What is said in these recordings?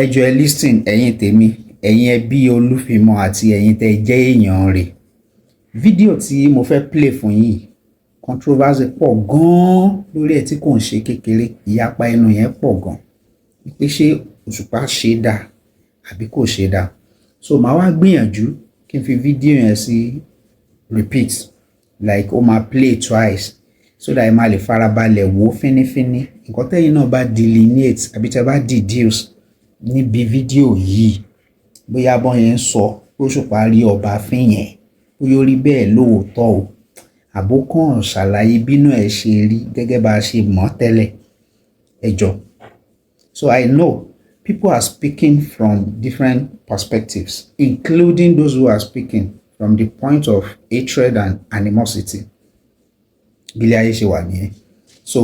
ẹ jọ̀ọ́ ẹ listen ẹ̀yin tèmi ẹ̀yin ẹbí Olúfìmọ̀ àti ẹ̀yin tẹ́ jẹ́ èèyàn rẹ̀. Fídíò tí mo fẹ́ play fún yín controversy pọ̀ gan-an lórí ẹ̀ tí kò ń ṣe kékeré, ìyapa ẹnu yẹn pọ̀ gan-an pé ṣé Òṣùpá ṣe dáa àbí kò ṣe dáa. So màá wá gbìyànjú kí n fi fídíò yẹn sí repeat like ó máa play twice so that ẹ máa lè farabalẹ̀ wò fínífíní nǹkan tẹ́yin náà bá delineate àbí tẹ́ bá deduce níbi fídíò yìí bóyá bọ́n yẹn ń sọ pé Òṣùpá rí ọba fín yẹn bóyá ó rí bẹ́ẹ̀ lóòótọ́ o àbó kàn ṣàlàyé bínú ẹ̀ ṣe rí gẹ́gẹ́ bá a ṣe mọ̀ tẹ́lẹ̀ ẹ jọ̀ọ́. So I know people are speaking from different perspectives, including those who are speaking from the point of hatred and animosity. Bílẹ̀ ayé ṣe wà nìyẹn. So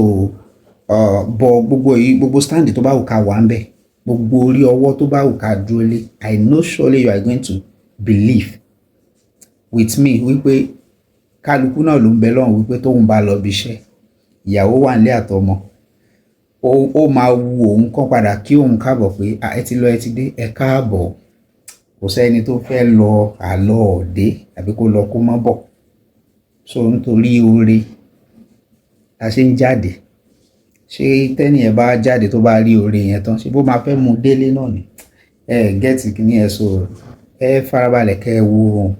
bọ̀ gbogbo stand tó bá wù ká wà ń bẹ̀, gbogbo orí ọwọ́ tó bá wù ká dúró lé, I know surely you are going to believe with me wípé kálukú náà ló ń bẹ lọ́run wípé tóun bá lọ bí iṣẹ́ ìyàwó wà nílé àtọmọ ó máa wu òun kàn padà kí òun káàbọ̀ pé ẹ ti lọ ẹ ti dé ẹ káàbọ̀, kò sẹ́ni tó fẹ́ lọ àlọ́ òde àbí kó lọ kó mọ́ bọ̀. So nítorí oore la ṣe ń jáde, ṣé tẹ́ni ẹ̀ bá jáde tó bá rí oore yẹn tán ṣé bó máa fẹ́ mú délé náà ni gẹ́ẹ̀tì kìíní ẹ̀. So ẹ farabalẹ̀ kẹ́ ẹ wo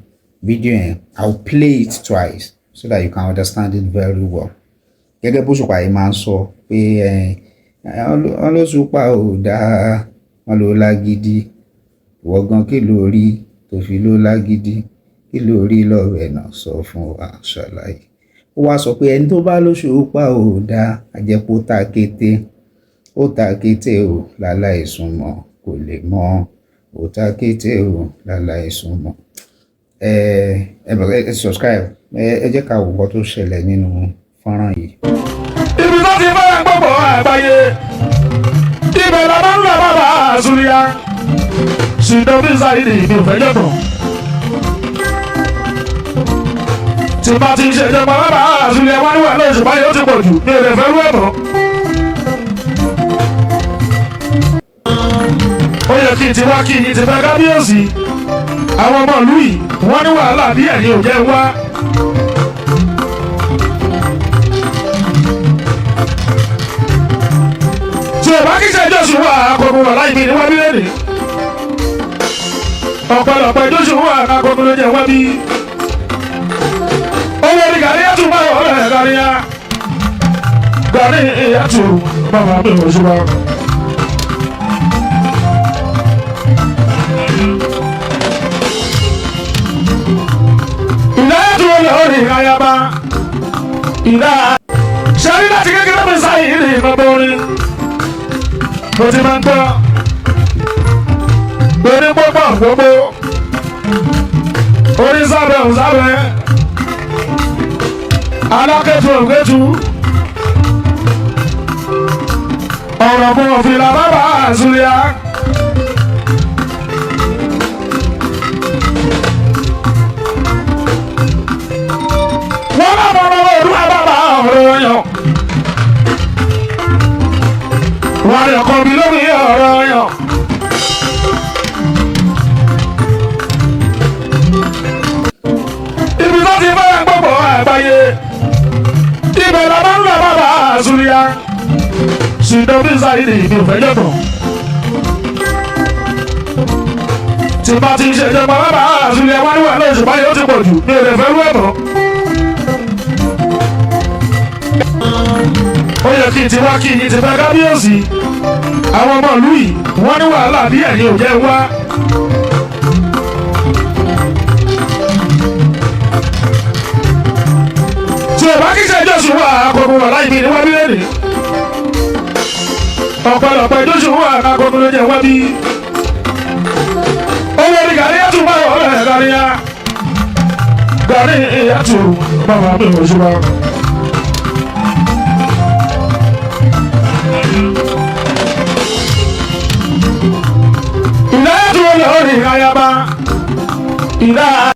fídíò yẹn, I'll play it twice so that you can understand it very well. Gẹ́gẹ́ bó Òṣùpá yìí máa ń sọ pé Òṣùpá ò dáa wọn ló lágídí ìwọ gan kí ló rí tó fi ló lágídí kí ló rí lọ́rọ̀ ẹ̀ náà sọ fún wa ṣàlàyé. Ó wá sọ pé ẹni tó bá l'Òṣùpá ò dáa àjẹpọ̀ ta kété ó ta kété o láláì súnmọ́ kò lè mọ̀ ó ta kété o láláì súnmọ́. Ẹ subscribe ẹ jẹ́ ká wo nǹkan tó ṣẹlẹ̀ nínú fọ́nrán yìí. Ibi tó ti fẹ́ gbogbo àgbáyé ibẹ̀ la máa ń lọ bàbá àzúlíà ṣìdọ́bí sáyidì ìbí òfẹ́jọ́ kan. Tí bá ti ṣèjọba bàbá àzúlíà wá níwà lóṣù báyìí ó ti pọ̀ jù ní èrè fẹ́ rú ẹ̀mọ́. Ó yẹ kí n ti wá kí n ti fẹ́ kábíyèsí àwọn ọmọ ìlú yìí wọ́n ní wàhálà díẹ̀ ní òjẹ́ wá. Tí o bá kí ṣe Jóṣù wà àkókò wà láì bí ní wábí lẹ́nìí. Ọ̀pọ̀lọpọ̀ Jóṣù wà àkókò ló jẹ́ wábí. Owó ní gàrí yàtú bá ọ̀rẹ́ gàrí yá. Gàrí yàtú bàbá mi ò ṣùgbọ́n. Lórí ayaba ìdá ṣẹ́rí láti kékeré mi sáyé ní ìgbàgbọ́ orin mo ti máa ń gbọ́ orin gbogbo gbogbo orin sábẹ́ òsábẹ́ alákẹ́tù ògbẹ́tù ọ̀rọ̀ mú òfìlà bàbá àzúlíà. Wọ́n rí ọkọ̀ mi lórí ọ̀rọ̀ yàn. Ibi tó ti fẹ́ gbogbo àgbáyé ibẹ̀ la máa ń lọ bàbá àzúlíà ṣìdọ́bí sáyidì ìbí òfẹ́jọ́ kan. Tí bá ti ṣèjọba bàbá àzúlíà wá níwà lóṣù báyìí ó ti pọ̀ jù ní èrè fẹ́ rú ẹ̀mọ́. Ó yẹ kí n ti wá kí n ti fẹ́ kábíyèsí àwọn ọmọ ìlú yìí wọ́n ní wàhálà díẹ̀ ní òjẹ́ wá. Tí o bá kí ṣe Jóṣù wà àkókò wà láì bí ní wábí lẹ́nìí. Ọ̀pọ̀lọpọ̀ Jóṣù wà àkókò ló jẹ́ wábí. Owó ní gàrí yàtú bá ọ̀rẹ́ gàrí yá. Gàrí yàtú bàbá mi ò ṣùgbọ́n. Lórí ayaba ìdá.